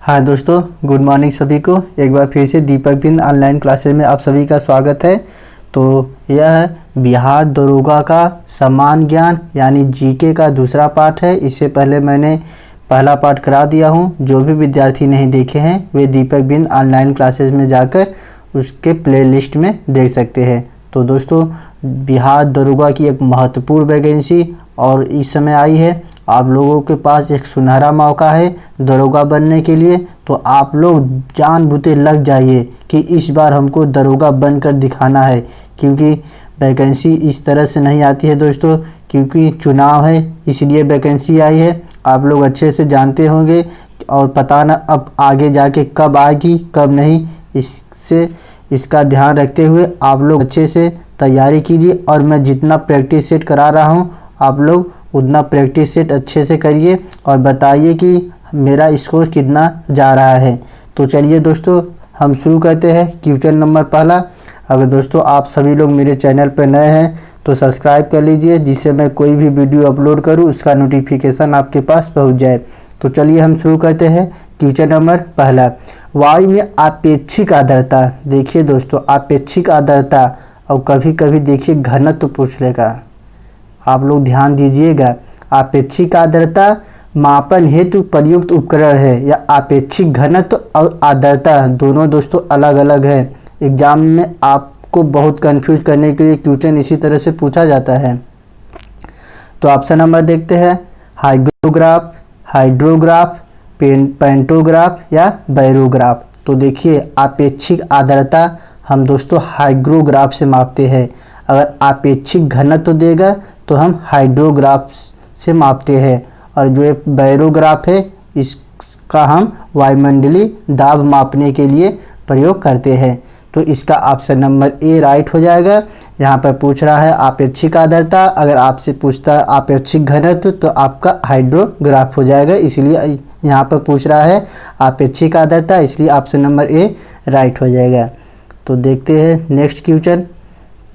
हाँ दोस्तों, good morning सभी को। एक बार फिर से दीपक बिंद ऑनलाइन क्लासेस में आप सभी का स्वागत है। तो यह है बिहार दरोगा का समान ज्ञान यानी जीके का दूसरा पार्ट है। इससे पहले मैंने पहला पार्ट करा दिया हूँ। जो भी विद्यार्थी नहीं देखे हैं वे दीपक बिंद ऑनलाइन क्लासेस में जाकर उसके प्लेलिस्ट में देख सकते हैं। तो दोस्तों, बिहार दरोगा की एक महत्वपूर्ण वैकेंसी और इस समय आई है। आप लोगों के पास एक सुनहरा मौका है दरोगा बनने के लिए। तो आप लोग जानबूझे लग जाइए कि इस बार हमको दरोगा बनकर दिखाना है, क्योंकि वैकेंसी इस तरह से नहीं आती है दोस्तों। क्योंकि चुनाव है इसलिए वैकेंसी आई है। आप लोग अच्छे से जानते होंगे और पता ना अब आगे जाके कब आएगी कब नहीं। इसका ध्यान रखते हुए आप लोग अच्छे से तैयारी कीजिए और मैं जितना प्रैक्टिस सेट करा रहा हूँ आप लोग उतना प्रैक्टिस सेट अच्छे से करिए और बताइए कि मेरा स्कोर कितना जा रहा है। तो चलिए दोस्तों, हम शुरू करते हैं। क्वेश्चन नंबर पहला। अगर दोस्तों आप सभी लोग मेरे चैनल पर नए हैं तो सब्सक्राइब कर लीजिए, जिससे मैं कोई भी वीडियो अपलोड करूं उसका नोटिफिकेशन आपके पास पहुंच जाए। तो चलिए हम शुरू करते हैं। क्वेश्चन नंबर पहला, वायु में आपेक्षिक आर्द्रता। देखिए दोस्तों, आपेक्षिक आर्द्रता और कभी कभी देखिए घनत्व तो पूछ लेगा। आप लोग ध्यान दीजिएगा। आपेक्षिक आर्द्रता मापन हेतु प्रयुक्त उपकरण है या आपेक्षिक घनत्व और आर्द्रता दोनों दोस्तों अलग अलग है। एग्जाम में आपको बहुत कंफ्यूज करने के लिए क्वेश्चन इसी तरह से पूछा जाता है। तो ऑप्शन नंबर देखते हैं, हाइग्रोग्राफ, हाइड्रोग्राफ, पेंटोग्राफ या बैरोग्राफ। तो देखिए, आपेक्षिक आर्द्रता हम दोस्तों हाइग्रोग्राफ से मापते हैं। अगर आपेक्षिक घनत्व देगा तो हम हाइड्रोग्राफ से मापते हैं, और जो एक बैरोग्राफ है इसका हम वायुमंडलीय दाब मापने के लिए प्रयोग करते हैं। तो इसका ऑप्शन नंबर ए राइट हो जाएगा। यहाँ पर पूछ रहा है आपेक्षिक आर्द्रता, अगर आपसे पूछता है आपेक्षिक घनत्व तो आपका हाइड्रोग्राफ हो जाएगा। इसलिए यहाँ पर पूछ रहा है आपेक्षिक आर्द्रता, इसलिए ऑप्शन नंबर ए राइट हो जाएगा। तो देखते हैं नेक्स्ट क्वेश्चन।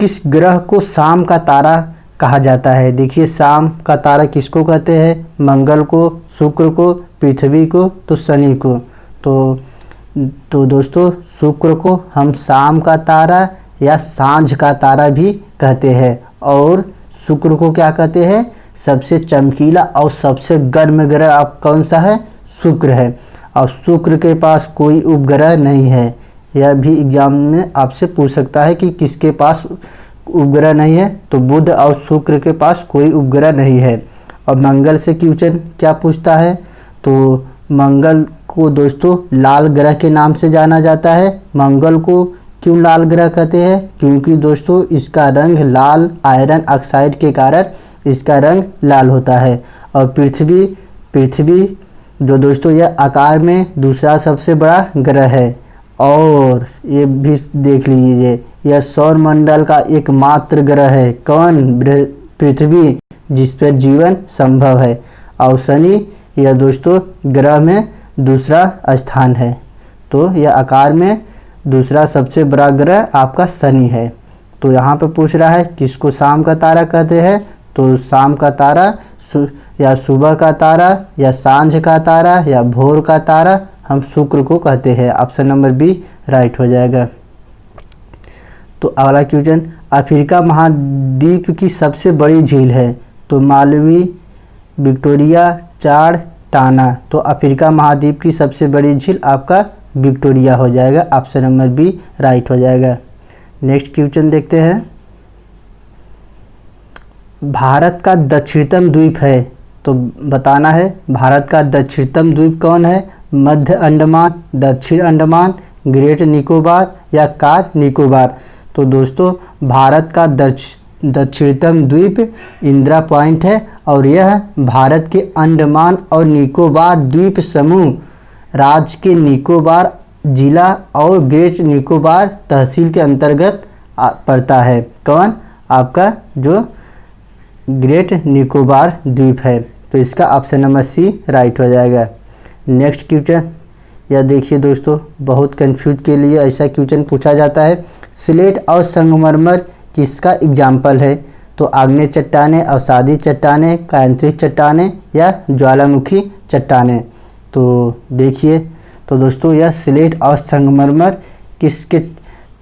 किस ग्रह को शाम का तारा कहा जाता है? देखिए, शाम का तारा किसको कहते हैं? मंगल को, शुक्र को, पृथ्वी को, तो शनि को। तो दोस्तों, शुक्र को हम शाम का तारा या सांझ का तारा भी कहते हैं। और शुक्र को क्या कहते हैं? सबसे चमकीला और सबसे गर्म ग्रह आप कौन सा है? शुक्र है। और शुक्र के पास कोई उपग्रह नहीं है। यह भी एग्जाम में आपसे पूछ सकता है कि किसके पास उपग्रह नहीं है। तो बुध और शुक्र के पास कोई उपग्रह नहीं है। और मंगल से क्वेश्चन क्या पूछता है? तो मंगल को दोस्तों लाल ग्रह के नाम से जाना जाता है। मंगल को क्यों लाल ग्रह कहते हैं? क्योंकि दोस्तों इसका रंग लाल आयरन ऑक्साइड के कारण इसका रंग लाल होता है। और पृथ्वी जो दोस्तों यह आकार में दूसरा सबसे बड़ा ग्रह है। और ये भी देख लीजिए, यह सौर मंडल का एकमात्र ग्रह है। कौन? पृथ्वी, जिस पर जीवन संभव है। और शनि यह दोस्तों ग्रह में दूसरा स्थान है। तो यह आकार में दूसरा सबसे बड़ा ग्रह आपका शनि है। तो यहाँ पे पूछ रहा है किसको शाम का तारा कहते हैं? तो शाम का तारा या सुबह का तारा या सांझ का तारा या भोर का तारा हम शुक्र को कहते हैं। ऑप्शन नंबर बी राइट हो जाएगा। तो अगला क्वेश्चन, अफ्रीका महाद्वीप की सबसे बड़ी झील है? तो मालवी, विक्टोरिया, चाड, टाना। तो अफ्रीका महाद्वीप की सबसे बड़ी झील आपका विक्टोरिया हो जाएगा। ऑप्शन नंबर बी राइट हो जाएगा। नेक्स्ट क्वेश्चन देखते हैं। भारत का दक्षिणतम द्वीप है, तो बताना है भारत का दक्षिणतम द्वीप कौन है? मध्य अंडमान, दक्षिण अंडमान, ग्रेट निकोबार या कार निकोबार। तो दोस्तों भारत का दक्षिणतम द्वीप इंदिरा पॉइंट है, और यह भारत के अंडमान और निकोबार द्वीप समूह राज्य के निकोबार जिला और ग्रेट निकोबार तहसील के अंतर्गत पड़ता है। कौन? आपका जो ग्रेट निकोबार द्वीप है। तो इसका ऑप्शन नंबर सी राइट हो जाएगा। नेक्स्ट क्वेश्चन, यह देखिए दोस्तों, बहुत कंफ्यूज के लिए ऐसा क्वेश्चन पूछा जाता है। स्लेट और संगमरमर किसका एग्जाम्पल है? तो आग्नेय चट्टानें, अवसादी चट्टानें, कायांतरित चट्टानें या ज्वालामुखी चट्टानें। तो देखिए तो दोस्तों यह स्लेट और संगमरमर किसके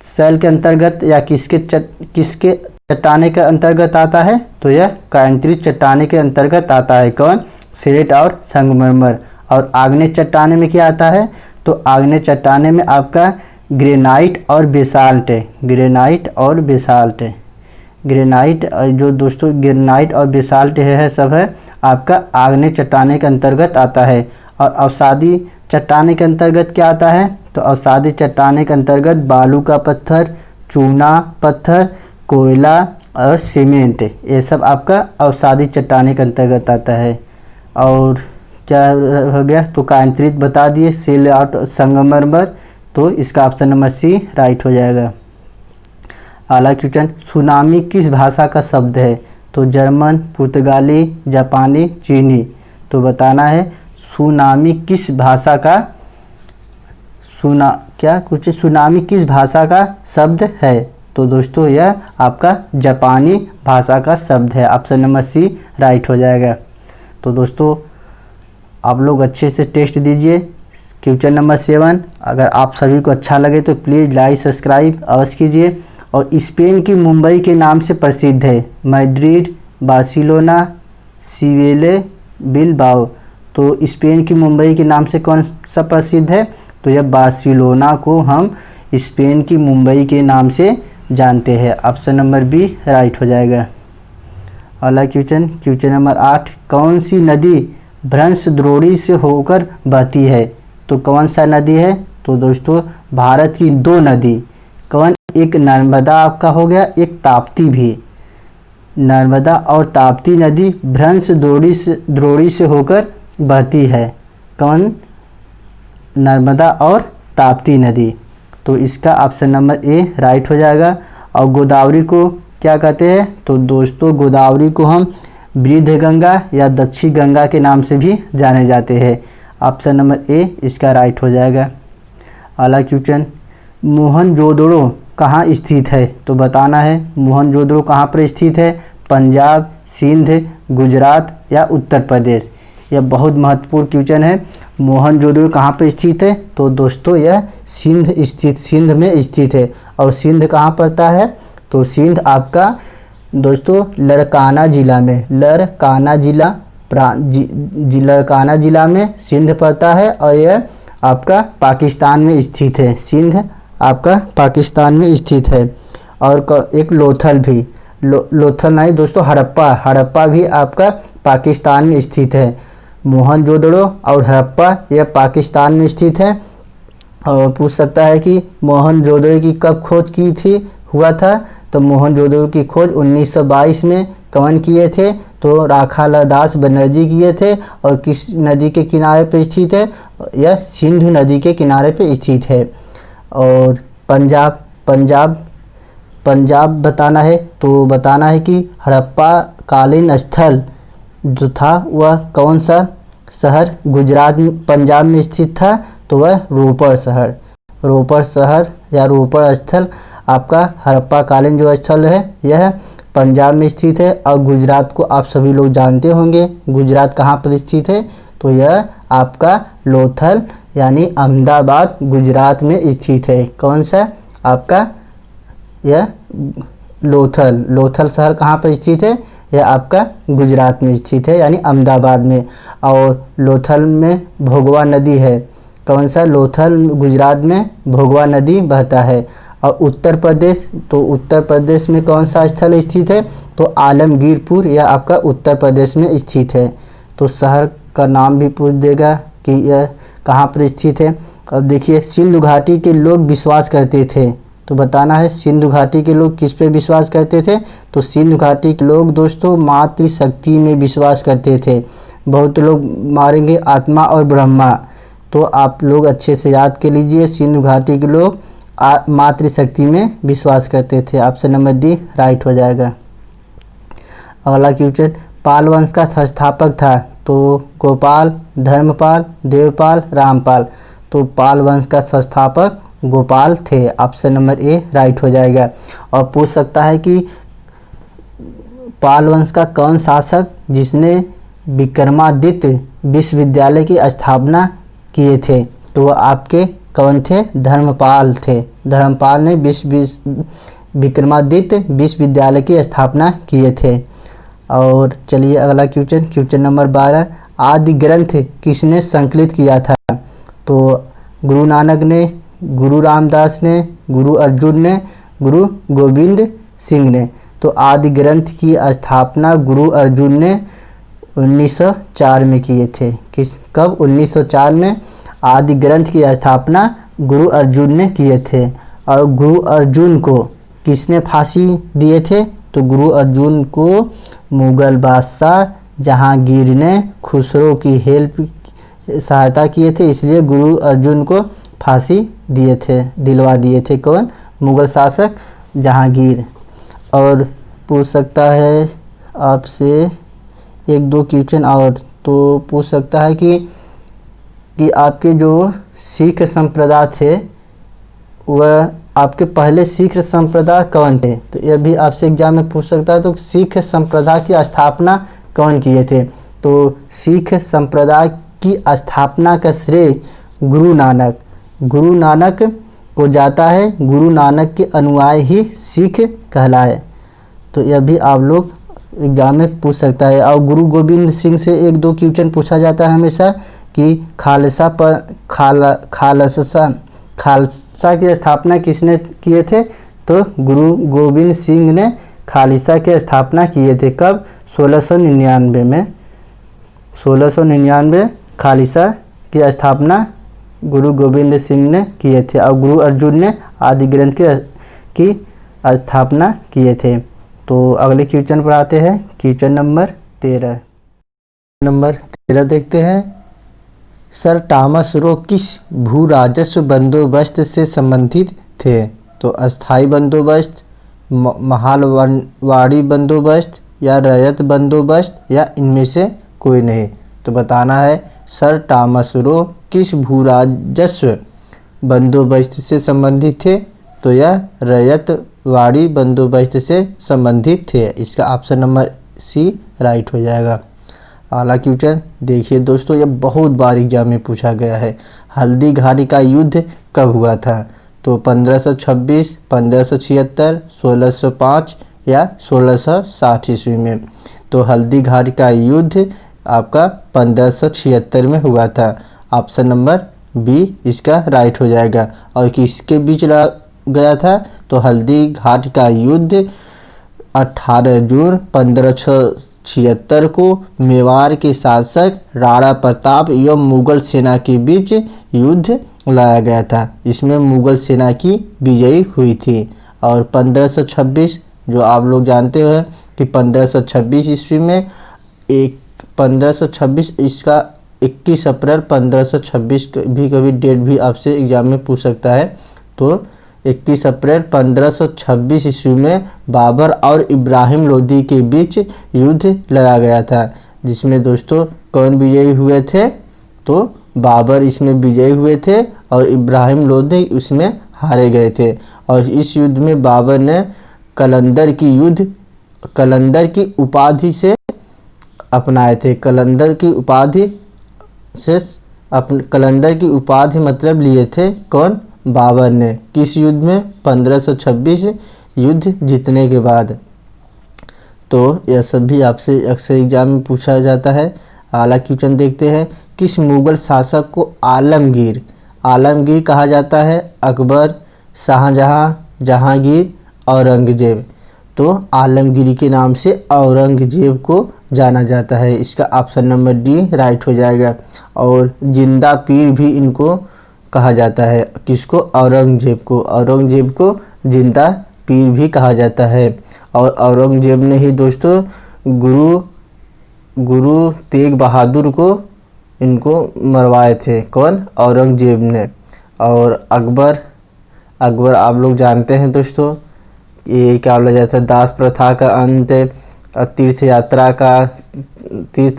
शैल के अंतर्गत या किसके चट्टाने के अंतर्गत आता है? तो यह कांकरी चट्टाने के अंतर्गत आता है। कौन? स्लेट और संगमरमर। और आग्नेय चट्टाने में क्या आता है? तो आग्नेय चट्टाने में आपका ग्रेनाइट और बेसाल्ट है। ग्रेनाइट और बेसाल्ट है। ग्रेनाइट जो दोस्तों ग्रेनाइट और बेसाल्ट है सब है आपका आग्नेय चट्टाने के अंतर्गत आता है। और अवसादी चट्टाने के अंतर्गत क्या आता है? तो अवसादी चट्टाने के अंतर्गत बालू का पत्थर, चूना पत्थर, कोयला और सीमेंट, ये सब आपका अवसादी चट्टाने के अंतर्गत आता है। और क्या हो गया? तो कांकरीट बता दिए, स्लेट और संगमरमर, तो इसका ऑप्शन नंबर सी राइट हो जाएगा। अगला क्वेश्चन, सुनामी किस भाषा का शब्द है? तो जर्मन, पुर्तगाली, जापानी, चीनी। तो बताना है सुनामी किस भाषा का सुनामी किस भाषा का शब्द है? तो दोस्तों यह आपका जापानी भाषा का शब्द है। ऑप्शन नंबर सी राइट हो जाएगा। तो दोस्तों आप लोग अच्छे से टेस्ट दीजिए। क्वेश्चन नंबर 7, अगर आप सभी को अच्छा लगे तो प्लीज़ लाइक सब्सक्राइब अवश्य कीजिए। और स्पेन की मुंबई के नाम से प्रसिद्ध है? Madrid, Barcelona, Seville, Bilbao. तो स्पेन की मुंबई के नाम से कौन सा प्रसिद्ध है? तो यह बार्सिलोना को हम स्पेन की मुंबई के नाम से जानते हैं। ऑप्शन नंबर बी राइट हो जाएगा। अगला क्वेश्चन नंबर 8, कौन सी नदी भ्रंश द्रोणी से होकर बहती है? तो कौन सा नदी है? तो दोस्तों भारत की 2 नदी, कौन? एक नर्मदा आपका हो गया, एक ताप्ती भी। नर्मदा और ताप्ती नदी भ्रंश द्रोणी से होकर बहती है। कौन? नर्मदा और ताप्ती नदी। तो इसका ऑप्शन नंबर ए राइट हो जाएगा। और गोदावरी को क्या कहते हैं? तो दोस्तों गोदावरी को हम वृद्ध गंगा या दक्षिण गंगा के नाम से भी जाने जाते हैं। ऑप्शन नंबर ए इसका राइट हो जाएगा। अगला क्वेश्चन, मोहनजोदड़ो कहाँ स्थित है? तो बताना है मोहनजोदड़ो कहाँ पर स्थित है? पंजाब, सिंध, गुजरात या उत्तर प्रदेश। यह बहुत महत्वपूर्ण क्वेश्चन है। मोहनजोदड़ो कहाँ पर स्थित है? तो दोस्तों यह सिंध में स्थित है। और सिंध कहाँ पड़ता है? तो सिंध आपका दोस्तों लड़काना जिला में, लड़काना जिला में सिंध पड़ता है। और यह आपका पाकिस्तान में स्थित है। सिंध आपका पाकिस्तान में स्थित है। और एक लोथल भी, लोथल नहीं दोस्तों, हड़प्पा भी आपका पाकिस्तान में स्थित है। मोहनजोदड़ो और हड़प्पा यह पाकिस्तान में स्थित है। और पूछ सकता है कि मोहनजोदड़ो की कब खोज हुआ था? तो मोहनजोदड़ो की खोज 1922 में कौन किए थे? तो राखालदास बनर्जी किए थे। और किस नदी के किनारे पर स्थित है? यह सिंधु नदी के किनारे पर स्थित है। और पंजाब बताना है, तो बताना है कि हड़प्पा कालीन स्थल जो था वह कौन सा शहर गुजरात पंजाब में स्थित था? तो वह रोपड़ शहर या रोपड़ स्थल आपका हड़प्पा कालीन जो स्थल है यह पंजाब में स्थित है। और गुजरात को आप सभी लोग जानते होंगे, गुजरात कहाँ पर स्थित है? तो यह आपका लोथल यानी अहमदाबाद गुजरात में स्थित है। कौन सा? आपका यह लोथल शहर कहाँ पर स्थित है? यह आपका गुजरात में स्थित है यानी अहमदाबाद में। और लोथल में भोगवा नदी है। कौन सा? लोथल गुजरात में भोगवा नदी बहता है। और उत्तर प्रदेश, तो उत्तर प्रदेश में कौन सा स्थल स्थित है? तो आलमगीरपुर, यह आपका उत्तर प्रदेश में स्थित है। तो शहर का नाम भी पूछ देगा कि यह कहाँ पर स्थित है। अब देखिए सिंधु घाटी के लोग विश्वास करते थे, तो बताना है सिंधु घाटी के लोग किस पे विश्वास करते थे? तो सिंधु घाटी के लोग दोस्तों मातृशक्ति में विश्वास करते थे। बहुत लोग मारेंगे आत्मा और ब्रह्मा, तो आप लोग अच्छे से याद कर लीजिए। सिंधु घाटी के लोग मातृशक्ति में विश्वास करते थे। ऑप्शन नंबर डी राइट हो जाएगा। अगला क्वेश्चन, पाल वंश का संस्थापक था? तो गोपाल, धर्मपाल, देवपाल, रामपाल। तो पाल वंश का संस्थापक गोपाल थे। ऑप्शन नंबर ए राइट हो जाएगा। और पूछ सकता है कि पाल वंश का कौन शासक जिसने विक्रमादित्य विश्वविद्यालय की स्थापना किए थे? तो तो वह आपके कौन थे? धर्मपाल थे। धर्मपाल ने विक्रमादित्य विश्वविद्यालय की स्थापना किए थे। और चलिए अगला क्वेश्चन नंबर 12, आदि ग्रंथ किसने संकलित किया था? तो गुरु नानक ने, गुरु रामदास ने, गुरु अर्जुन ने, गुरु गोविंद सिंह ने। तो आदि ग्रंथ की स्थापना गुरु अर्जुन ने 1904 में किए थे। कब? 1904 में आदि ग्रंथ की स्थापना गुरु अर्जुन ने किए थे। और गुरु अर्जुन को किसने फांसी दिए थे? तो गुरु अर्जुन को मुगल बादशाह जहांगीर ने खुसरो की सहायता किए थे, इसलिए गुरु अर्जुन को फांसी दिलवा दिए थे। कौन? मुगल शासक जहांगीर। और पूछ सकता है आपसे एक दो क्वेश्चन और, तो पूछ सकता है कि आपके जो सिख संप्रदाय थे वह आपके पहले सिख संप्रदाय कौन थे? तो यह भी आपसे एग्जाम में पूछ सकता है। तो सिख संप्रदाय की स्थापना कौन किए थे? तो सिख संप्रदाय की स्थापना का श्रेय गुरु नानक को जाता है। गुरु नानक के अनुयायी ही सिख कहलाए। तो यह भी आप लोग एग्जाम में पूछ सकता है। और गुरु गोविंद सिंह से एक दो क्वेश्चन पूछा जाता है हमेशा कि खालसा की स्थापना किसने किए थे? तो गुरु गोविंद सिंह ने खालसा की स्थापना किए थे। कब? 1699 में। 1699 खालसा की स्थापना गुरु गोविंद सिंह ने किए थे। और गुरु अर्जुन ने आदि ग्रंथ की स्थापना किए थे। तो अगले क्वेश्चन पर आते हैं। क्वेश्चन नंबर 13 देखते हैं। सर टॉमस रो किस भू राजस्व बंदोबस्त से संबंधित थे? तो अस्थाई बंदोबस्त, महालवाड़ी बंदोबस्त या रैयत बंदोबस्त या इनमें से कोई नहीं। तो बताना है सर टॉमस रो किस भू राजस्व बंदोबस्त से संबंधित थे? तो यह रैयतवाड़ी बंदोबस्त से संबंधित थे। इसका ऑप्शन नंबर सी राइट हो जाएगा। अगला क्वेश्चन देखिए दोस्तों, यह बहुत बार एग्जाम में पूछा गया है। हल्दी घाटी का युद्ध कब हुआ था? तो 1526, 1576, 1605 या 1660 ईस्वी में। तो हल्दी घाटी का युद्ध आपका 1576 में हुआ था। ऑप्शन नंबर बी इसका राइट हो जाएगा। और किसके बीच गया था? तो हल्दी घाट का युद्ध 18 जून 1576 को मेवाड़ के शासक राणा प्रताप एवं मुगल सेना के बीच युद्ध लड़ा गया था। इसमें मुगल सेना की विजयी हुई थी। और 1526 जो आप लोग जानते हैं कि 1526 ईस्वी में 1526 इसका 21 अप्रैल 1526 भी कभी डेट भी आपसे एग्जाम में पूछ सकता है। तो 21 अप्रैल 1526 ईस्वी में बाबर और इब्राहिम लोदी के बीच युद्ध लड़ा गया था, जिसमें दोस्तों कौन विजयी हुए थे? तो बाबर इसमें विजयी हुए थे और इब्राहिम लोदी उसमें हारे गए थे। और इस युद्ध में बाबर ने कलंदर की उपाधि से अपनाए थे। कलंदर की उपाधि मतलब लिए थे कौन? बाबर ने। किस युद्ध में? 1526 युद्ध जीतने के बाद। तो यह सब भी आपसे अक्सर एग्जाम में पूछा जाता है। अगला क्वेश्चन देखते हैं। किस मुगल शासक को आलमगीर कहा जाता है? अकबर, शाहजहां, जहांगीर, औरंगजेब। तो आलमगीर के नाम से औरंगजेब को जाना जाता है। इसका ऑप्शन नंबर डी राइट हो जाएगा। और जिंदा पीर भी इनको कहा जाता है। किसको? औरंगजेब को जिंदा पीर भी कहा जाता है। और औरंगजेब ने ही दोस्तों गुरु तेग बहादुर को इनको मरवाए थे। कौन? औरंगजेब ने। और अकबर आप लोग जानते हैं दोस्तों, ये क्या बोला जाता है? दास प्रथा का अंत, तीर्थ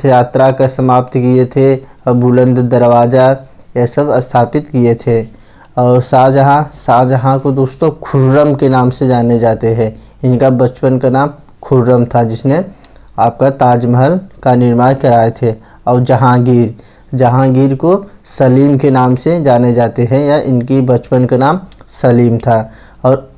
यात्रा का समाप्त किए थे और बुलंद दरवाज़ा यह सब स्थापित किए थे। और शाहजहां को दोस्तों खुर्रम के नाम से जाने जाते हैं। इनका बचपन का नाम खुर्रम था, जिसने आपका ताजमहल का निर्माण कराए थे। और जहांगीर को सलीम के नाम से जाने जाते हैं, या इनकी बचपन का नाम सलीम था। और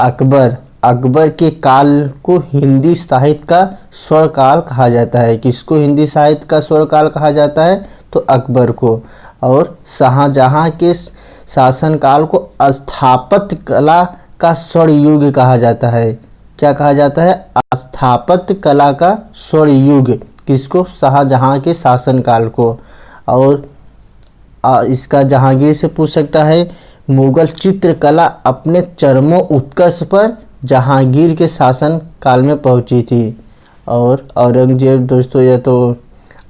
अकबर के काल को हिंदी साहित्य का स्वर्ण काल कहा जाता है। किसको हिंदी साहित्य का स्वर्ण काल कहा जाता है? तो अकबर को। और शाहजहां के शासनकाल को स्थापत्य कला का स्वर्ण युग कहा जाता है। क्या कहा जाता है? स्थापत्य कला का स्वर्ण युग। किसको? शाहजहां के शासनकाल को। और इसका जहांगीर से पूछ सकता है, मुगल चित्रकला अपने चरमों उत्कर्ष पर जहांगीर के शासन काल में पहुंची थी। और औरंगजेब दोस्तों, यह तो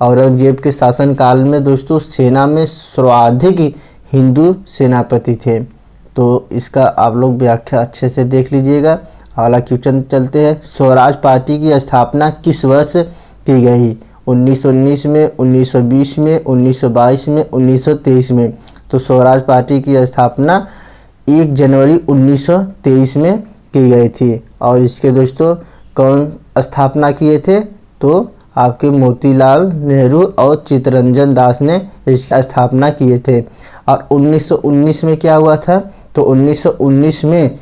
औरंगजेब के शासन काल में दोस्तों सेना में सर्वाधिक हिंदू सेनापति थे। तो इसका आप लोग व्याख्या अच्छे से देख लीजिएगा। अगला क्वेश्चन चलते हैं। स्वराज पार्टी की स्थापना किस वर्ष की गई? 1919 में, 1920 में, 1922 में, 1923 में। तो स्वराज पार्टी की स्थापना 1 जनवरी 1923 में की गई थी। और इसके दोस्तों कौन स्थापना किए थे? तो आपके मोतीलाल नेहरू और चित्तरंजन दास ने इसकी स्थापना किए थे। और 1919 में क्या हुआ था? तो 1919 में,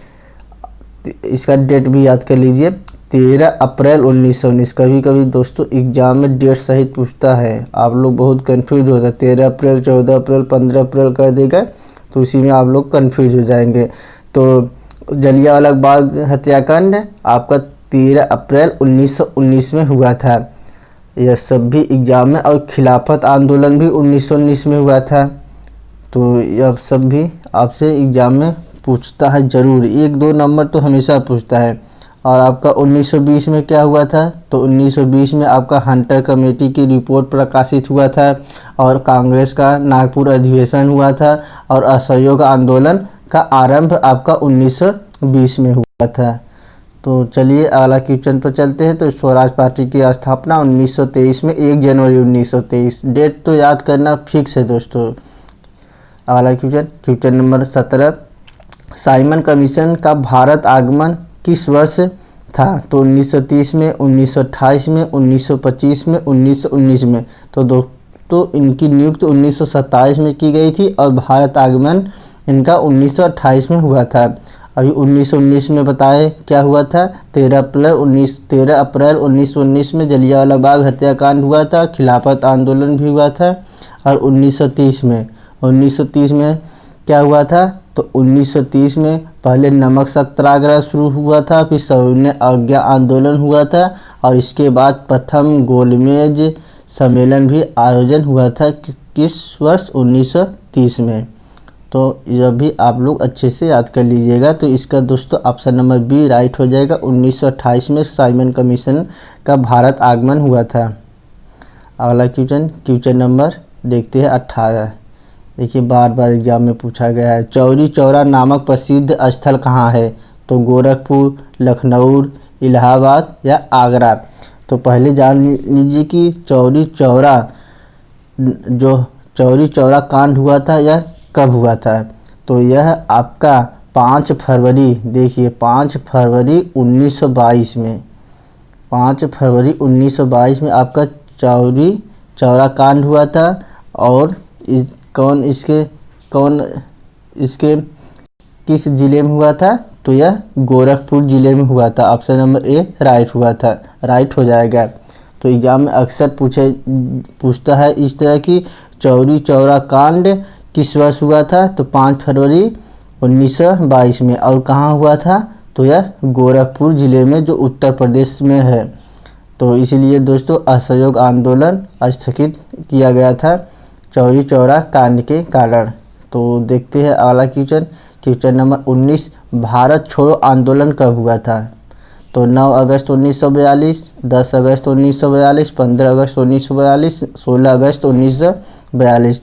इसका डेट भी याद कर लीजिए, 13 अप्रैल 1919। कभी कभी दोस्तों एग्जाम में डेट सहित पूछता है, आप लोग बहुत कंफ्यूज होता है। 13 अप्रैल, 14 अप्रैल, 15 अप्रैल कर देगा तो उसी में आप लोग कंफ्यूज हो जाएंगे। तो जलियांवाला बाग हत्याकांड आपका 13 अप्रैल 1919 में हुआ था। यह सब भी एग्जाम में। और खिलाफत आंदोलन भी 1919 में हुआ था। तो यह सब भी आपसे एग्जाम में पूछता है ज़रूर, 1-2 नंबर तो हमेशा पूछता है। और आपका 1920 में क्या हुआ था? तो 1920 में आपका हंटर कमेटी की रिपोर्ट प्रकाशित हुआ था। और कांग्रेस का नागपुर अधिवेशन हुआ था। और असहयोग आंदोलन का आरंभ आपका 1920 में हुआ था। तो चलिए अगला क्वेश्चन पर चलते हैं। तो स्वराज पार्टी की स्थापना 1923 में, 1 जनवरी 1923। डेट तो याद करना फिक्स है दोस्तों। अगला क्वेश्चन नंबर 17। साइमन कमीशन का भारत आगमन किस वर्ष था? तो 1930 में, 1928 में, 1925 में, 1919 में। तो दोस्तों इनकी नियुक्ति 1927 में की गई थी और भारत आगमन इनका 1928 में हुआ था। अभी 1919 में बताए क्या हुआ था? 13 अप्रैल 1919 में जलियांवाला बाग हत्याकांड हुआ था। खिलाफत आंदोलन भी हुआ था। और 1930 में क्या हुआ था? तो 1930 में पहले नमक सत्याग्रह शुरू हुआ था, फिर सविनय अवज्ञा आंदोलन हुआ था। और इसके बाद प्रथम गोलमेज सम्मेलन भी आयोजन हुआ था। किस वर्ष? 1930 में। तो यह भी आप लोग अच्छे से याद कर लीजिएगा। तो इसका दोस्तों ऑप्शन नंबर बी राइट हो जाएगा। 1928 में साइमन कमीशन का भारत आगमन हुआ था। अगला क्वेश्चन नंबर देखते हैं 18। देखिए बार बार एग्जाम में पूछा गया है। चौरी चौरा नामक प्रसिद्ध स्थल कहाँ है? तो गोरखपुर, लखनऊ, इलाहाबाद या आगरा। तो पहले जान लीजिए कि चौरी चौरा कांड हुआ था या कब हुआ था? तो यह आपका 5 फरवरी, देखिए 5 फरवरी 1922 में, 5 फरवरी 1922 में आपका चौरी चौरा कांड हुआ था। और इसके किस ज़िले में हुआ था? तो यह गोरखपुर ज़िले में हुआ था। ऑप्शन नंबर ए राइट हो जाएगा। तो एग्जाम में अक्सर पूछता है इस तरह की, चौरी चौरा कांड किस वर्ष हुआ था? तो 5 फरवरी 1922 में। और कहाँ हुआ था? तो यह गोरखपुर ज़िले में, जो उत्तर प्रदेश में है। तो इसीलिए दोस्तों असहयोग आंदोलन स्थगित किया गया था चौरी चौरा कांड के कारण। तो देखते हैं अगला क्वेश्चन नंबर 19। भारत छोड़ो आंदोलन कब हुआ था? तो 9 अगस्त 1942, 10 अगस्त 1942, 15 अगस्त 1942, 16 अगस्त 1942।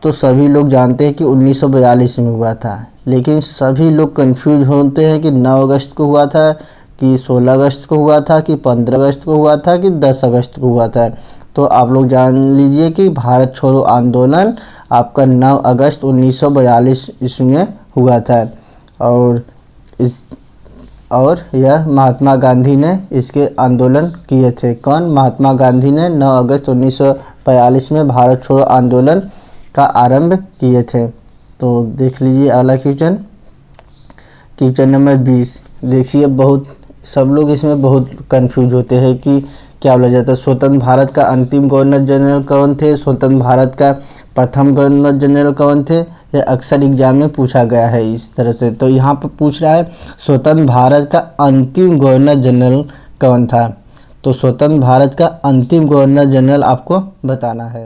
तो सभी लोग जानते हैं कि 1942 में हुआ था। लेकिन सभी लोग कंफ्यूज होते हैं कि 9 अगस्त को हुआ था, कि 16 अगस्त को हुआ था, कि 15 अगस्त को हुआ था, कि 10 अगस्त को हुआ था। तो आप लोग जान लीजिए कि भारत छोड़ो आंदोलन आपका 9 अगस्त 1942 ईस्वी में हुआ था। और यह महात्मा गांधी ने इसके आंदोलन किए थे। कौन? महात्मा गांधी ने 9 अगस्त 1942 में भारत छोड़ो आंदोलन का आरंभ किए थे। तो देख लीजिए अगला क्वेश्चन, क्वेश्चन नंबर 20। देखिए बहुत सब लोग इसमें बहुत कंफ्यूज होते हैं कि क्या बोला जाता है। स्वतंत्र भारत का अंतिम गवर्नर जनरल कौन थे? स्वतंत्र भारत का प्रथम गवर्नर जनरल कौन थे? यह अक्सर एग्जाम में पूछा गया है इस तरह से। तो यहाँ पर पूछ रहा है स्वतंत्र भारत का अंतिम गवर्नर जनरल कौन था। तो स्वतंत्र भारत का अंतिम गवर्नर जनरल आपको बताना है।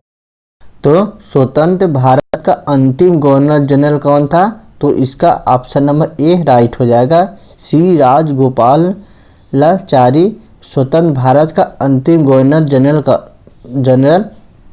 तो स्वतंत्र भारत का अंतिम गवर्नर जनरल कौन था? तो इसका ऑप्शन नंबर ए राइट हो जाएगा। सी राजगोपालाचारी स्वतंत्र भारत का अंतिम गवर्नर जनरल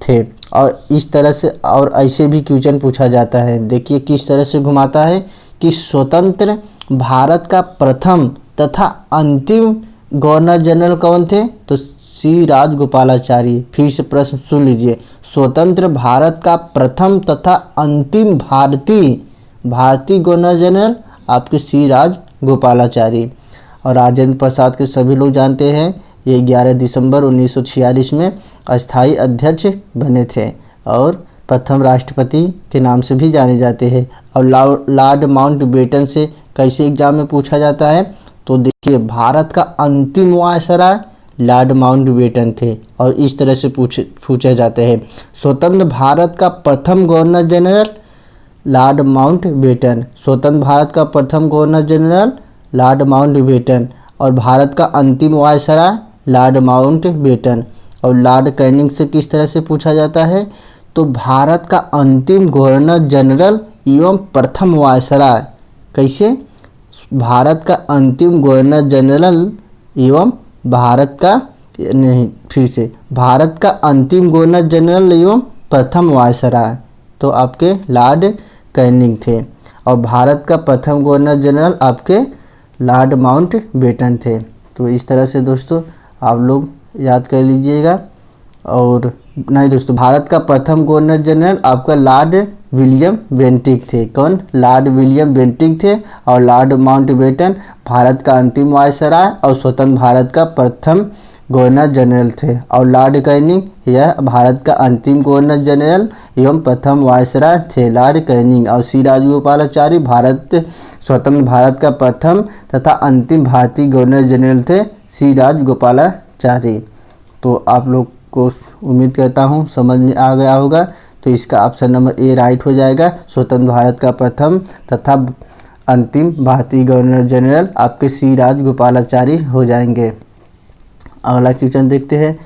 थे। और इस तरह से और ऐसे भी क्वेश्चन पूछा जाता है। देखिए किस तरह से घुमाता है कि स्वतंत्र भारत का प्रथम तथा अंतिम गवर्नर जनरल कौन थे? तो सी राजगोपालाचारी। फिर से प्रश्न सुन लीजिए, स्वतंत्र भारत का प्रथम तथा अंतिम भारतीय गवर्नर जनरल आपके सी राजगोपालाचारी। और राजेंद्र प्रसाद के सभी लोग जानते हैं, ये 11 दिसंबर 1946 में अस्थाई अध्यक्ष बने थे और प्रथम राष्ट्रपति के नाम से भी जाने जाते हैं। और लॉर्ड माउंटबेटन से कैसे एग्जाम में पूछा जाता है? तो देखिए भारत का अंतिम वायसराय लॉर्ड माउंटबेटन थे और इस तरह से पूछे जाते हैं। स्वतंत्र भारत का प्रथम गवर्नर जनरल लॉर्ड माउंटबेटन। स्वतंत्र भारत का प्रथम गवर्नर जनरल लॉर्ड माउंटबेटन। और भारत का अंतिम वायसराय लॉर्ड माउंटबेटन। और लॉर्ड कैनिंग से किस तरह से पूछा जाता है? तो भारत का अंतिम गवर्नर जनरल एवं प्रथम वायसराय। कैसे? भारत का अंतिम गवर्नर जनरल एवं भारत का अंतिम गवर्नर जनरल एवं प्रथम वायसराय तो आपके लॉर्ड कैनिंग थे। और भारत का प्रथम गवर्नर जनरल आपके लॉर्ड माउंटबेटन थे। तो इस तरह से दोस्तों आप लोग याद कर लीजिएगा। और नहीं दोस्तों, भारत का प्रथम गवर्नर जनरल आपका लॉर्ड विलियम बेंटिक थे। कौन? लॉर्ड विलियम बेंटिक थे। और लॉर्ड माउंटबेटन भारत का अंतिम वायसराय और स्वतंत्र भारत का प्रथम गवर्नर जनरल थे। और लॉर्ड कैनिंग यह भारत का अंतिम गवर्नर जनरल एवं प्रथम वायसराय थे, लॉर्ड कैनिंग। और सी राजगोपालाचारी स्वतंत्र भारत का प्रथम तथा अंतिम भारतीय गवर्नर जनरल थे, सी राजगोपालाचारी। तो आप लोग को उम्मीद करता हूँ समझ में आ गया होगा। तो इसका ऑप्शन नंबर ए राइट हो जाएगा। स्वतंत्र भारत का प्रथम तथा अंतिम भारतीय गवर्नर जनरल आपके सी राजगोपालाचारी हो जाएंगे। अगला क्वेश्चन देखते हैं,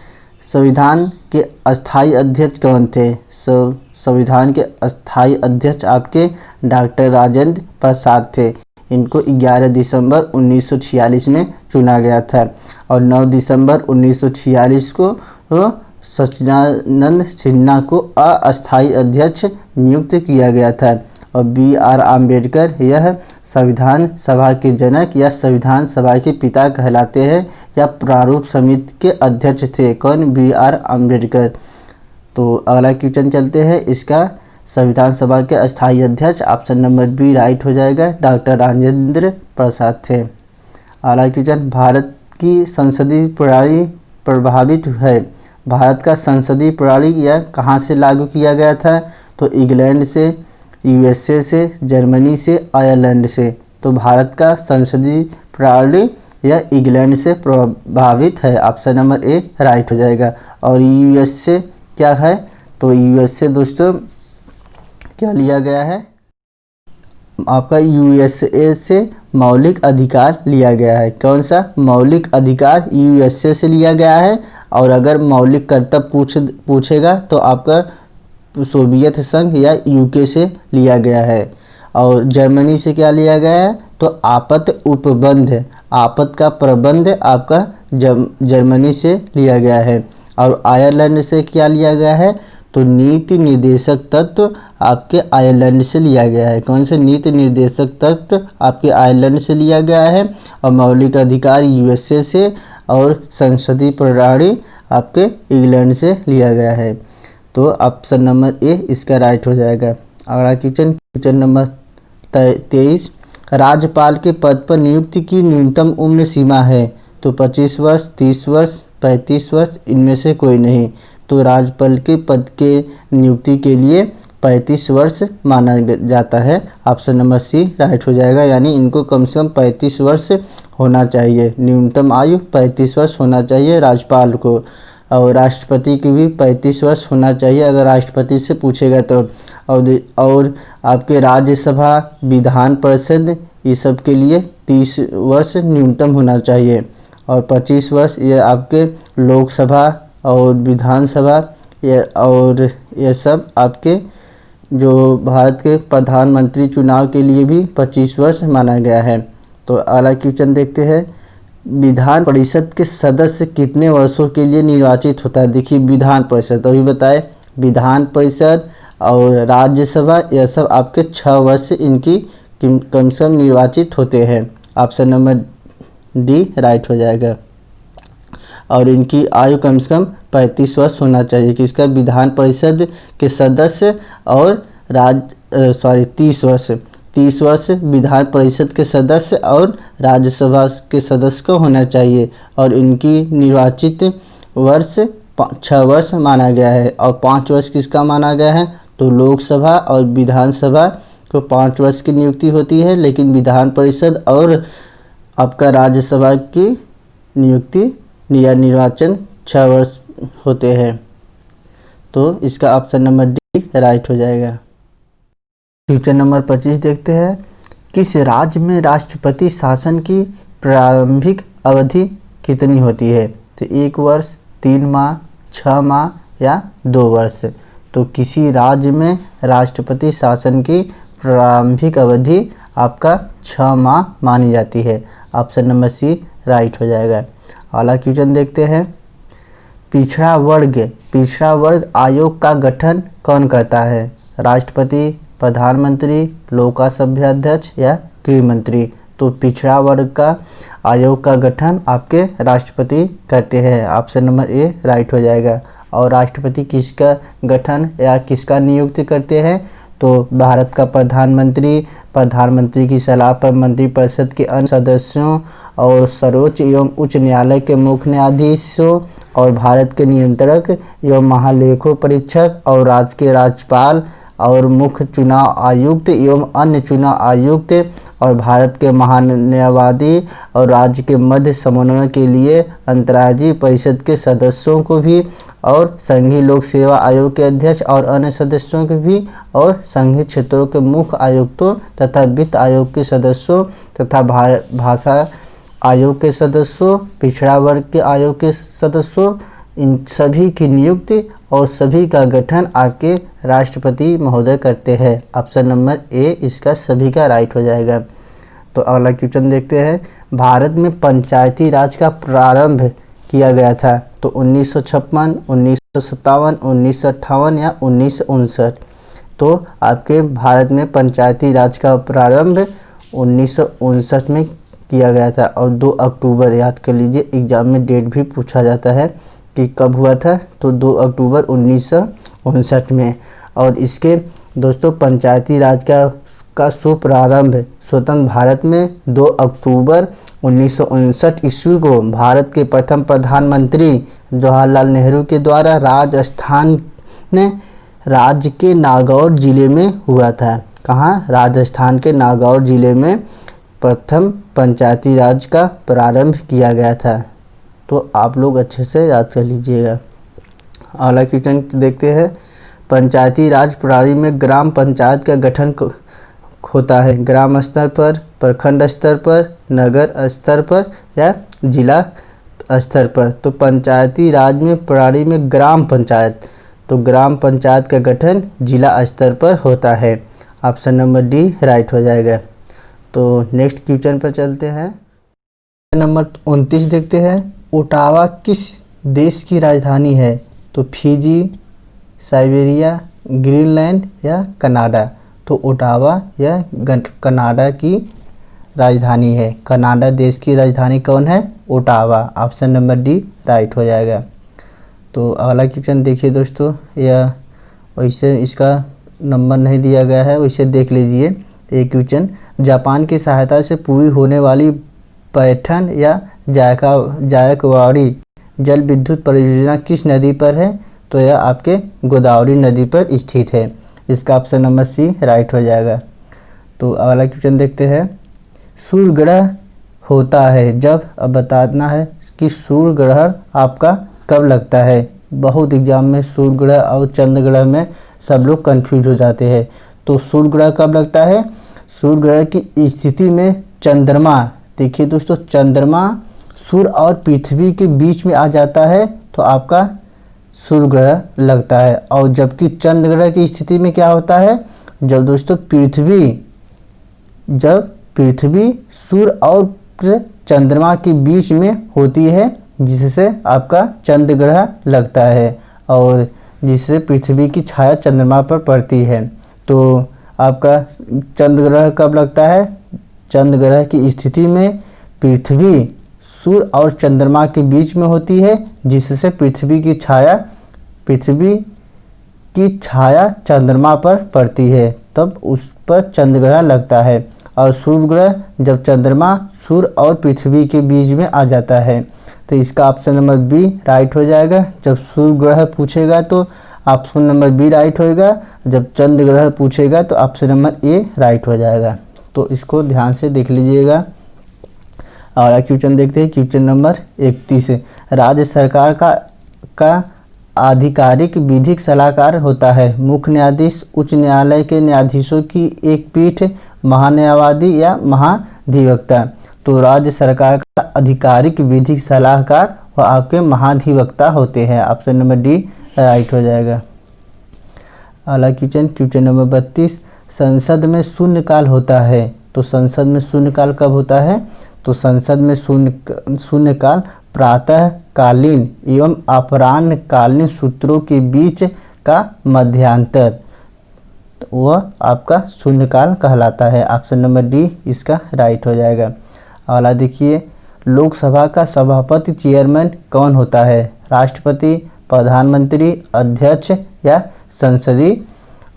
संविधान के अस्थाई अध्यक्ष कौन थे? संविधान के अस्थाई अध्यक्ष आपके डॉक्टर राजेंद्र प्रसाद थे। इनको 11 दिसंबर 1946 में चुना गया था। और 9 दिसंबर 1946 को सच्चिदानंद सिन्हा को अस्थाई अध्यक्ष नियुक्त किया गया था। और BR आम्बेडकर यह संविधान सभा के जनक या संविधान सभा के पिता कहलाते हैं या प्रारूप समिति के अध्यक्ष थे। कौन? BR आम्बेडकर। तो अगला क्वेश्चन चलते हैं, इसका संविधान सभा के अस्थाई अध्यक्ष ऑप्शन नंबर बी राइट हो जाएगा, डॉक्टर राजेंद्र प्रसाद थे। अगला क्वेश्चन, भारत की संसदीय प्रणाली प्रभावित है। भारत का संसदीय प्रणाली यह कहाँ से लागू किया गया था? तो इंग्लैंड से, USA से, जर्मनी से, आयरलैंड से। तो भारत का संसदीय प्रणाली यह इंग्लैंड से प्रभावित है, ऑप्शन नंबर ए राइट हो जाएगा। और US से क्या है? तो US से दोस्तों क्या लिया गया है? आपका USA से मौलिक अधिकार लिया गया है। कौन सा? मौलिक अधिकार USA से लिया गया है। और अगर मौलिक कर्तव्य पूछेगा तो आपका सोवियत संघ या UK से लिया गया है। और जर्मनी से क्या लिया गया है? तो आपत उपबंध, आपत का प्रबंध आपका जर्मनी से लिया गया है। और आयरलैंड से क्या लिया गया है? तो नीति निर्देशक तत्व आपके आयरलैंड से लिया गया है। कौन से? नीति निर्देशक तत्व आपके आयरलैंड से लिया गया है। और मौलिक अधिकार USA से और संसदीय प्रणाली आपके इंग्लैंड से लिया गया है। तो ऑप्शन नंबर ए इसका राइट हो जाएगा। अगला क्वेश्चन नंबर 23, राज्यपाल के पद पर नियुक्ति की न्यूनतम उम्र सीमा है? तो 25 वर्ष, 30 वर्ष, 35 वर्ष, इनमें से कोई नहीं। तो राज्यपाल के पद के नियुक्ति के लिए 35 वर्ष माना जाता है। ऑप्शन नंबर सी राइट हो जाएगा, यानी इनको कम से कम 35 वर्ष होना चाहिए। न्यूनतम आयु 35 वर्ष होना चाहिए राज्यपाल को, और राष्ट्रपति की भी 35 वर्ष होना चाहिए अगर राष्ट्रपति से पूछेगा तो। और आपके राज्यसभा, विधान परिषद, ये सब के लिए 30 वर्ष न्यूनतम होना चाहिए, और 25 वर्ष ये आपके लोकसभा और विधानसभा और ये सब आपके जो भारत के प्रधानमंत्री चुनाव के लिए भी 25 वर्ष माना गया है। तो अगला क्वेश्चन देखते हैं, विधान परिषद के सदस्य कितने वर्षों के लिए निर्वाचित होता है? देखिए विधान परिषद अभी बताए, विधान परिषद और राज्यसभा यह सब आपके 6 वर्ष इनकी कम से कम निर्वाचित होते हैं। ऑप्शन नंबर डी राइट हो जाएगा, और इनकी आयु कम से कम 35 वर्ष होना चाहिए। किसका? विधान परिषद के सदस्य और 30 वर्ष विधान परिषद के सदस्य और राज्यसभा के सदस्य को होना चाहिए, और इनकी निर्वाचित वर्ष 6 वर्ष माना गया है। और 5 वर्ष किसका माना गया है? तो लोकसभा और विधानसभा को 5 वर्ष की नियुक्ति होती है, लेकिन विधान परिषद और आपका राज्यसभा की नियुक्ति या निर्वाचन 6 वर्ष होते हैं। तो इसका ऑप्शन नंबर डी राइट हो जाएगा। क्वेश्चन नंबर 25 देखते हैं, किस राज्य में राष्ट्रपति शासन की प्रारंभिक अवधि कितनी होती है? तो 1 वर्ष, 3 माह, 6 माह या 2 वर्ष। तो किसी राज्य में राष्ट्रपति शासन की प्रारंभिक अवधि आपका 6 माह मानी जाती है। ऑप्शन नंबर सी राइट हो जाएगा। अगला क्वेश्चन देखते हैं, पिछड़ा वर्ग आयोग का गठन कौन करता है? राष्ट्रपति, प्रधानमंत्री, लोकसभा अध्यक्ष या गृह मंत्री? तो पिछड़ा वर्ग का आयोग का गठन आपके राष्ट्रपति करते हैं। ऑप्शन नंबर ए राइट हो जाएगा। और राष्ट्रपति किसका गठन या किसका नियुक्ति करते हैं? तो भारत का प्रधानमंत्री की सलाह पर मंत्रिपरिषद के अन्य सदस्यों और सर्वोच्च एवं उच्च न्यायालय के मुख्य न्यायाधीशों और भारत के नियंत्रक एवं महालेखों परीक्षक और राज्य के राज्यपाल और मुख्य चुनाव आयुक्त एवं अन्य चुनाव आयुक्त और भारत के महान्यायवादी और राज्य के मध्य समन्वय के लिए अंतर्राज्यीय परिषद के सदस्यों को भी, और संघीय लोक सेवा आयोग के अध्यक्ष और अन्य सदस्यों के भी, और संघीय क्षेत्रों के मुख्य आयुक्तों तथा वित्त आयोग के सदस्यों तथा भाषा आयोग के सदस्यों, पिछड़ा वर्ग के आयोग के सदस्यों, इन सभी की नियुक्ति और सभी का गठन आपके राष्ट्रपति महोदय करते हैं। ऑप्शन नंबर ए इसका सभी का राइट हो जाएगा। तो अगला क्वेश्चन देखते हैं, भारत में पंचायती राज का प्रारंभ किया गया था? तो 1956, 1957, 1958 या 1959? तो आपके भारत में पंचायती राज का प्रारंभ 1959 में किया गया था, और 2 अक्टूबर याद कर लीजिए, एग्जाम में डेट भी पूछा जाता है कि कब हुआ था। तो 2 अक्टूबर 1959 में। और इसके दोस्तों पंचायती राज का शुभारंभ स्वतंत्र भारत में 2 अक्टूबर 1959 ईस्वी को भारत के प्रथम प्रधानमंत्री जवाहरलाल नेहरू के द्वारा राजस्थान ने राज्य के नागौर जिले में हुआ था। कहाँ? राजस्थान के नागौर जिले में प्रथम पंचायती राज का प्रारंभ किया गया था। तो आप लोग अच्छे से याद कर लीजिएगा। अगला क्वेश्चन देखते हैं, पंचायती राज प्रणाली में ग्राम पंचायत का गठन होता है ग्राम स्तर पर, प्रखंड स्तर पर, नगर स्तर पर या जिला स्तर पर? तो पंचायती राज में प्रणाली में ग्राम पंचायत, तो ग्राम पंचायत का गठन जिला स्तर पर होता है। ऑप्शन नंबर डी राइट हो जाएगा। तो नेक्स्ट क्वेश्चन पर चलते हैं, नंबर 29 देखते हैं, ओटावा किस देश की राजधानी है? तो फिजी, साइबेरिया, ग्रीनलैंड या कनाडा? तो ओटावा यह कनाडा की राजधानी है। कनाडा देश की राजधानी कौन है? Ottawa. Option number D right हो जाएगा। तो अगला क्वेश्चन देखिए दोस्तों, यह वैसे इसका नंबर नहीं दिया गया है, वैसे देख लीजिए। एक क्वेश्चन, जापान की सहायता से पूरी होने वाली पैठन या जायकवाड़ी जल विद्युत परियोजना किस नदी पर है? तो यह आपके गोदावरी नदी पर स्थित है। इसका ऑप्शन नंबर सी राइट हो जाएगा। तो अगला क्वेश्चन देखते हैं। सूर्य ग्रहण होता है जब, अब बताना है कि सूर्य ग्रहण आपका कब लगता है। बहुत एग्जाम में सूर्य ग्रहण और चंद्र ग्रहण में सब लोग कंफ्यूज हो जाते हैं। तो सूर्य ग्रहण कब लगता है? सूर्य ग्रहण की स्थिति में चंद्रमा, देखिए दोस्तों, चंद्रमा सूर्य और पृथ्वी के बीच में आ जाता है तो आपका सूर्य ग्रहण लगता है। और जबकि चंद्र ग्रहण की स्थिति में क्या होता है? जब दोस्तों पृथ्वी सूर्य और चंद्रमा के बीच में होती है, जिससे आपका चंद्र ग्रहण लगता है और जिससे पृथ्वी की छाया चंद्रमा पर पड़ती है। तो आपका चंद्र ग्रहण कब लगता है? चंद्र ग्रहण की स्थिति में पृथ्वी सूर्य और चंद्रमा के बीच में होती है, जिससे पृथ्वी की छाया चंद्रमा पर पड़ती है, तब उस पर चंद्र ग्रहण लगता है। और सूर्य ग्रहण जब चंद्रमा सूर्य और पृथ्वी के बीच में आ जाता है। तो इसका ऑप्शन नंबर बी राइट हो जाएगा। जब सूर्य ग्रहण पूछेगा तो ऑप्शन नंबर बी राइट होएगा, जब चंद्र ग्रहण पूछेगा तो ऑप्शन नंबर ए राइट हो जाएगा। तो इसको ध्यान से देख लीजिएगा। और क्वेश्चन देखते हैं, क्वेश्चन नंबर 31। राज्य सरकार का आधिकारिक विधिक सलाहकार होता है। मुख्य न्यायाधीश, उच्च न्यायालय के न्यायाधीशों की एक पीठ, महान्यायवादी या महाधिवक्ता। तो राज्य सरकार का आधिकारिक विधिक सलाहकार और आपके महाधिवक्ता होते हैं। ऑप्शन नंबर डी राइट हो जाएगा। अगला क्वेश्चन नंबर 32। संसद में शून्यकाल होता है। तो संसद में शून्यकाल कब होता है? तो संसद में शून्यकाल प्रातःकालीन एवं अपराह्नकालीन सत्रों के बीच का मध्यांतर, तो वह आपका शून्यकाल कहलाता है। ऑप्शन नंबर डी इसका राइट हो जाएगा। अगला देखिए, लोकसभा का सभापति चेयरमैन कौन होता है? राष्ट्रपति, प्रधानमंत्री, अध्यक्ष या संसदीय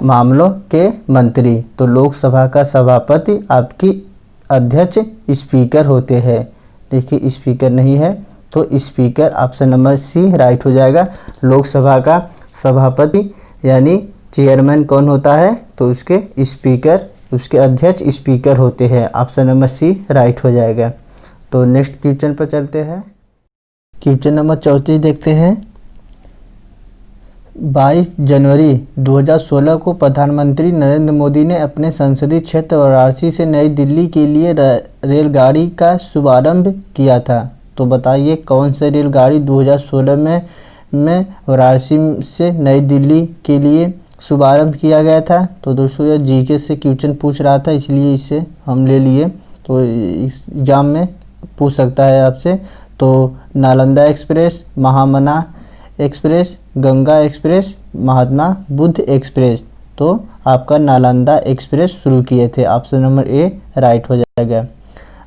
मामलों के मंत्री। तो लोकसभा का सभापति आपकी अध्यक्ष स्पीकर होते हैं। देखिए स्पीकर नहीं है तो speaker, option number C right हो जाएगा। लोकसभा का सभापति यानी चेयरमैन कौन होता है? तो उसके स्पीकर, उसके अध्यक्ष स्पीकर होते हैं। ऑप्शन नंबर सी राइट हो जाएगा। तो नेक्स्ट क्वेश्चन पर चलते हैं। क्वेश्चन नंबर 34 देखते हैं। 22 जनवरी 2016 को प्रधानमंत्री नरेंद्र मोदी ने अपने संसदीय क्षेत्र वाराणसी से नई दिल्ली के लिए रेलगाड़ी का शुभारंभ किया था। तो बताइए कौन सा रेलगाड़ी 2016 में वाराणसी से नई दिल्ली के लिए शुभारंभ किया गया था। तो दोस्तों यह जीके से क्वेश्चन पूछ रहा था, इसलिए इसे हम ले लिए। तो इस एग्जाम में पूछ सकता है आपसे। तो नालंदा एक्सप्रेस, महामना express, Ganga express, Mahatma Buddha express. तो आपका नालंदा एक्सप्रेस शुरू किए थे। ऑप्शन नंबर ए राइट हो जाएगा।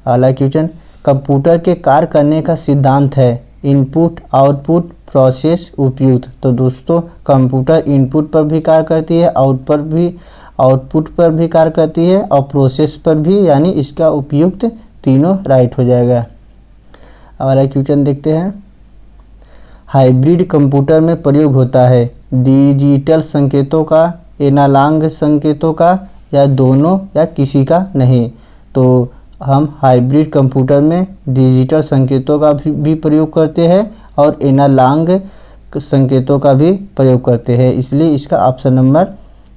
अगला क्वेश्चन, कंप्यूटर के कार्य करने का सिद्धांत है इनपुट, आउटपुट, प्रोसेस, उपयुक्त। तो दोस्तों कंप्यूटर इनपुट पर भी कार्य करती है, आउटपुट पर भी कार्य करती है और प्रोसेस पर भी, यानी इसका उपयुक्त तीनों राइट हो जाएगा। अगला क्वेश्चन देखते हैं। हाइब्रिड कंप्यूटर में प्रयोग होता है डिजिटल संकेतों का, एनालॉग संकेतों का, या दोनों या किसी का नहीं। तो हम हाइब्रिड कंप्यूटर में डिजिटल संकेतों का भी प्रयोग करते हैं और एनालॉग संकेतों का भी प्रयोग करते हैं, इसलिए इसका ऑप्शन नंबर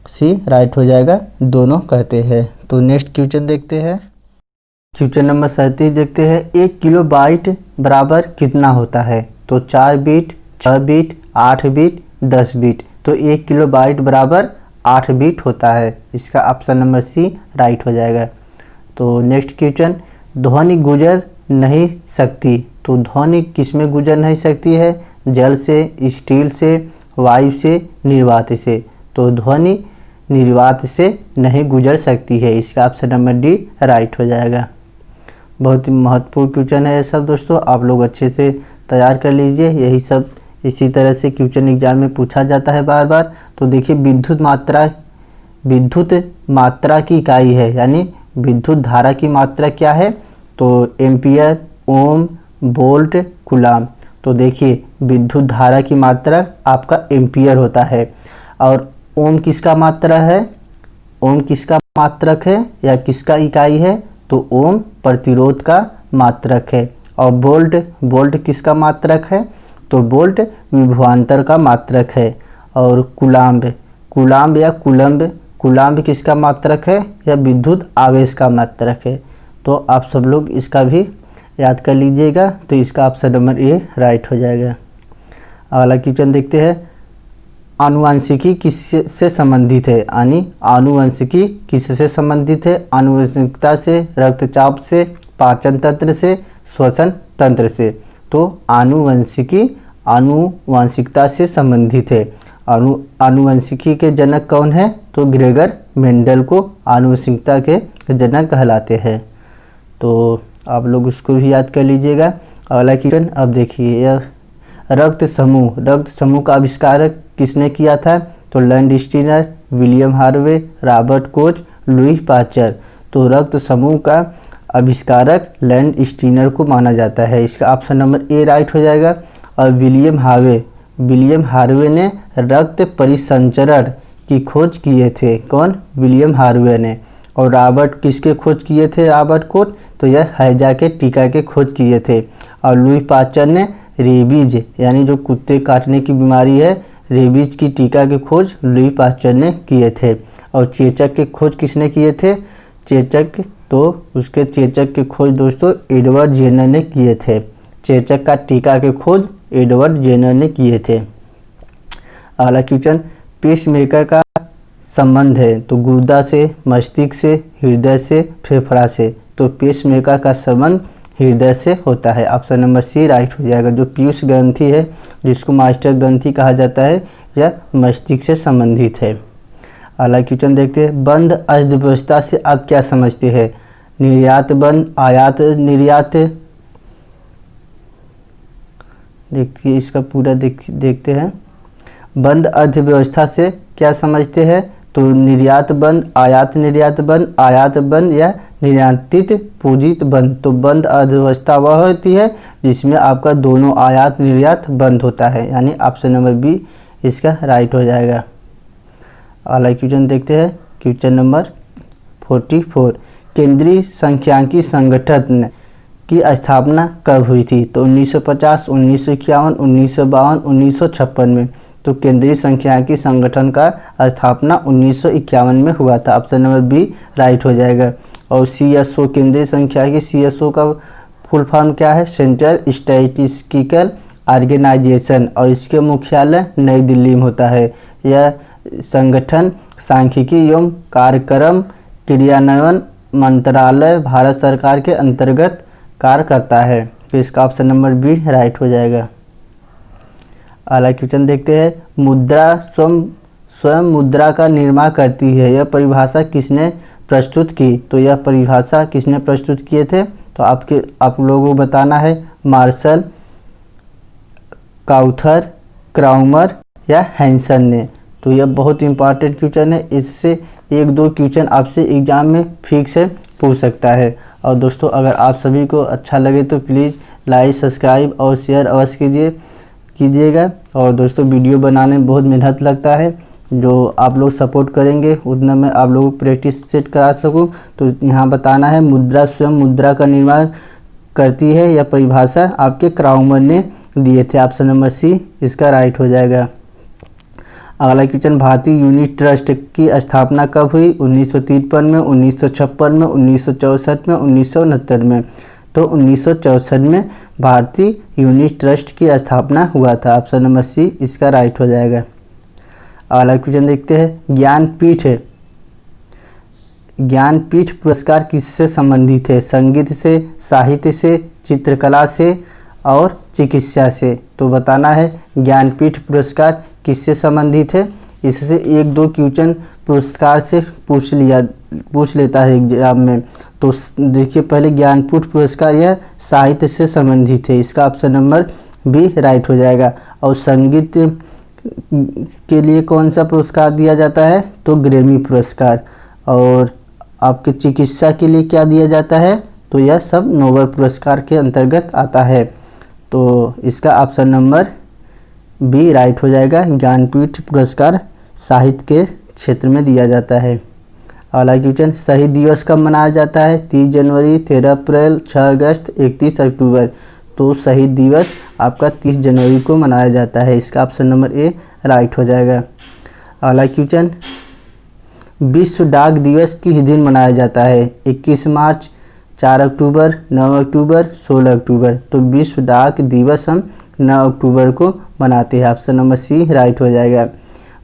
सी राइट हो जाएगा, दोनों कहते हैं। तो नेक्स्ट क्वेश्चन देखते हैं। क्वेश्चन नंबर 37 देखते हैं। 1 किलोबाइट बराबर कितना होता है? तो 4 बिट, 6 बिट, 8 बिट, 10 बिट। तो 1 किलोबाइट बराबर 8 बिट होता है। इसका ऑप्शन नंबर सी राइट हो जाएगा। तो नेक्स्ट क्वेश्चन, ध्वनि गुजर नहीं सकती। तो ध्वनि किस में गुजर नहीं सकती है? जल से, स्टील से, वायु से, निर्वात से। तो ध्वनि निर्वात से नहीं गुजर सकती है। इसका ऑप्शन नंबर डी राइट हो जाएगा। बहुत ही महत्वपूर्ण क्वेश्चन है ये सब दोस्तों, आप लोग अच्छे से तैयार कर लीजिए। यही सब इसी तरह से क्वेश्चन एग्जाम में पूछा जाता है बार बार। तो देखिए विद्युत मात्रा की इकाई है, यानी विद्युत धारा की मात्रा क्या है? तो एम्पियर, ओम, वोल्ट, कूलाम। तो देखिए विद्युत धारा की मात्रा आपका एम्पियर होता है। और ओम किसका मात्रा है? ओम किसका मात्रक है या किसका इकाई है? तो ओम प्रतिरोध का मात्रक है। और वोल्ट किसका मात्रक है? तो वोल्ट विभवांतर का मात्रक है। और कूलाम्ब या कूलाम्ब किसका मात्रक है? या विद्युत आवेश का मात्रक है। तो आप सब लोग इसका भी याद कर लीजिएगा। तो इसका ऑप्शन नंबर ए राइट हो जाएगा। अगला क्वेश्चन देखते हैं, आनुवंशिकी किससे संबंधित है? यानी आनुवंशिकी किससे संबंधित है? आनुवंशिकता से, रक्तचाप से, पाचन तंत्र से, श्वसन तंत्र से। तो आनुवंशिकी आनुवंशिकता से संबंधित है। आनुवंशिकी के जनक कौन है? तो ग्रेगर मेंडल को आनुवंशिकता के जनक कहलाते हैं। तो आप लोग उसको भी याद कर लीजिएगा। अगला क्वेश्चन अब देखिए, यह रक्त समूह का आविष्कार किसने किया था? तो Landsteiner, William Harvey, Robert Koch, Louis Pasteur. तो रक्त समूह का आविष्कारक लैंडस्टीनर को माना जाता है। इसका ऑप्शन नंबर ए राइट हो जाएगा। और विलियम हार्वे ने रक्त परिसंचरण की खोज किए थे। कौन? विलियम हार्वे ने। और रॉबर्ट किसके खोज किए थे? Robert Koch. तो यह हैजा के टीका के खोज किए थे। और लुई पास्चर ने रेबीज यानी जो कुत्ते काटने की बीमारी है, रेबीज की टीका के खोज लुई पास्चर ने किए थे। और चेचक के खोज किसने किए थे? चेचक के खोज दोस्तों एडवर्ड जेनर ने किए थे। चेचक का टीका के खोज एडवर्ड जेनर ने किए थे। अगला क्वेश्चन, पेसमेकर का संबंध है तो गुर्दा से, मस्तिष्क से, हृदय से, फेफड़ा से। तो पेसमेकर का संबंध हृदय से होता है। ऑप्शन नंबर सी राइट हो जाएगा। जो पीयूष ग्रंथि है, जिसको मास्टर ग्रंथि कहा जाता है, यह मस्तिष्क से संबंधित है। अगला क्वेश्चन देखते हैं, बंद अर्थव्यवस्था से आप क्या समझते हैं? निर्यात बंद, आयात निर्यात। देखिए इसका पूरा देखते हैं। बंद अर्थव्यवस्था से क्या समझते हैं? तो निर्यात बंद, आयात निर्यात बंद, आयात बंद या निर्यातित पूंजित बंद। तो बंद अर्थव्यवस्था वह होती है जिसमें आपका दोनों आयात निर्यात बंद होता है। यानी ऑप्शन नंबर बी इसका राइट हो जाएगा। अगला क्वेश्चन देखते हैं, क्वेश्चन नंबर 44, केंद्रीय सांख्यिकी संगठन की स्थापना कब हुई थी? तो 1950, 1951, 1952, 1956 में। तो केंद्रीय सांख्यिकी संगठन का स्थापना 1951 में हुआ था। ऑप्शन नंबर बी राइट हो जाएगा। और CSO केंद्रीय सांख्यिकी CSO का फुल फॉर्म क्या है? Central statistical organisation. और इसके मुख्यालय नई दिल्ली में होता है। यह संगठन सांख्यिकी एवं कार्यक्रम क्रियान्वयन मंत्रालय भारत सरकार के अंतर्गत कार्य करता है। तो इसका ऑप्शन नंबर बी राइट हो जाएगा। अगला क्वेश्चन देखते हैं, मुद्रा स्वयं मुद्रा का निर्माण करती है, यह परिभाषा किसने प्रस्तुत की? तो यह परिभाषा किसने प्रस्तुत किए थे? तो आप लोगों को बताना है, मार्शल, काउथर, क्राउमर या हैंसन ने। तो यह बहुत इंपॉर्टेंट क्वेश्चन है। इससे 1-2 क्वेश्चन आपसे एग्जाम में फिक्स से पूछ सकता है। और दोस्तों अगर आप सभी को अच्छा लगे तो प्लीज़ लाइक, सब्सक्राइब और शेयर अवश्य कीजिएगा। और दोस्तों वीडियो बनाने में बहुत मेहनत लगता है, जो आप लोग सपोर्ट करेंगे उतना मैं आप लोगों को प्रैक्टिस सेट करा सकूं। तो यहाँ बताना है, मुद्रा स्वयं मुद्रा का निर्माण करती है, यह परिभाषा आपके क्राउमर ने दिए थे। ऑप्शन नंबर सी इसका राइट हो जाएगा। अगला क्वेश्चन, भारतीय यूनिट ट्रस्ट की स्थापना कब हुई? 1953 में, 1956 में, 1964 में, 1969 में। तो 1964 में भारतीय यूनिट ट्रस्ट की स्थापना हुआ था। ऑप्शन नंबर सी इसका राइट हो जाएगा। अगला क्वेश्चन देखते हैं, ज्ञानपीठ पुरस्कार किससे संबंधित है? संगीत से, साहित्य से, चित्रकला से और चिकित्सा से। तो बताना है ज्ञानपीठ पुरस्कार किससे संबंधित है। इससे 1-2 क्वेश्चन पुरस्कार से पूछ लेता है एग्जाम में। तो देखिए पहले ज्ञानपीठ पुरस्कार यह साहित्य से संबंधित है। इसका ऑप्शन नंबर बी राइट हो जाएगा। और संगीत के लिए कौन सा पुरस्कार दिया जाता है? तो ग्रैमी पुरस्कार। और आपके चिकित्सा के लिए क्या दिया जाता है, तो यह सब नोबेल पुरस्कार के अंतर्गत आता है। तो इसका ऑप्शन नंबर बी राइट हो जाएगा। ज्ञानपीठ पुरस्कार साहित्य के क्षेत्र में दिया जाता है। अगला क्वेश्चन, शहीद दिवस कब मनाया जाता है? 30 जनवरी, 13 अप्रैल, 6 अगस्त, 31 अक्टूबर। तो शहीद दिवस आपका 30 जनवरी को मनाया जाता है। इसका ऑप्शन नंबर ए राइट हो जाएगा। अगला क्वेश्चन, विश्व डाक दिवस किस दिन मनाया जाता है? 21 मार्च, 4 अक्टूबर, 9 अक्टूबर, 16 अक्टूबर। तो विश्व डाक दिवस हम 9 अक्टूबर को मनाते हैं। ऑप्शन नंबर सी राइट हो जाएगा।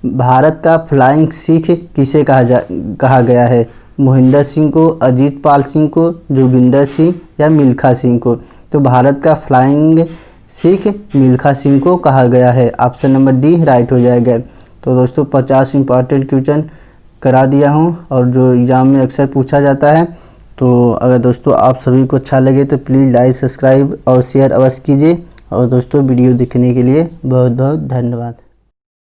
भारत का फ्लाइंग सिख किसे कहा गया है? मोहिंदर सिंह को, अजीत पाल सिंह को, जोगिंदर सिंह या मिल्खा सिंह को? तो भारत का फ्लाइंग सिख मिल्खा सिंह को कहा गया है। ऑप्शन नंबर डी राइट हो जाएगा। तो दोस्तों 50 इंपॉर्टेंट क्वेश्चन करा दिया हूँ और जो एग्ज़ाम में अक्सर पूछा जाता है। तो अगर दोस्तों आप सभी को अच्छा लगे तो प्लीज़ लाइक, सब्सक्राइब और शेयर अवश्य कीजिए। और दोस्तों वीडियो देखने के लिए बहुत बहुत धन्यवाद।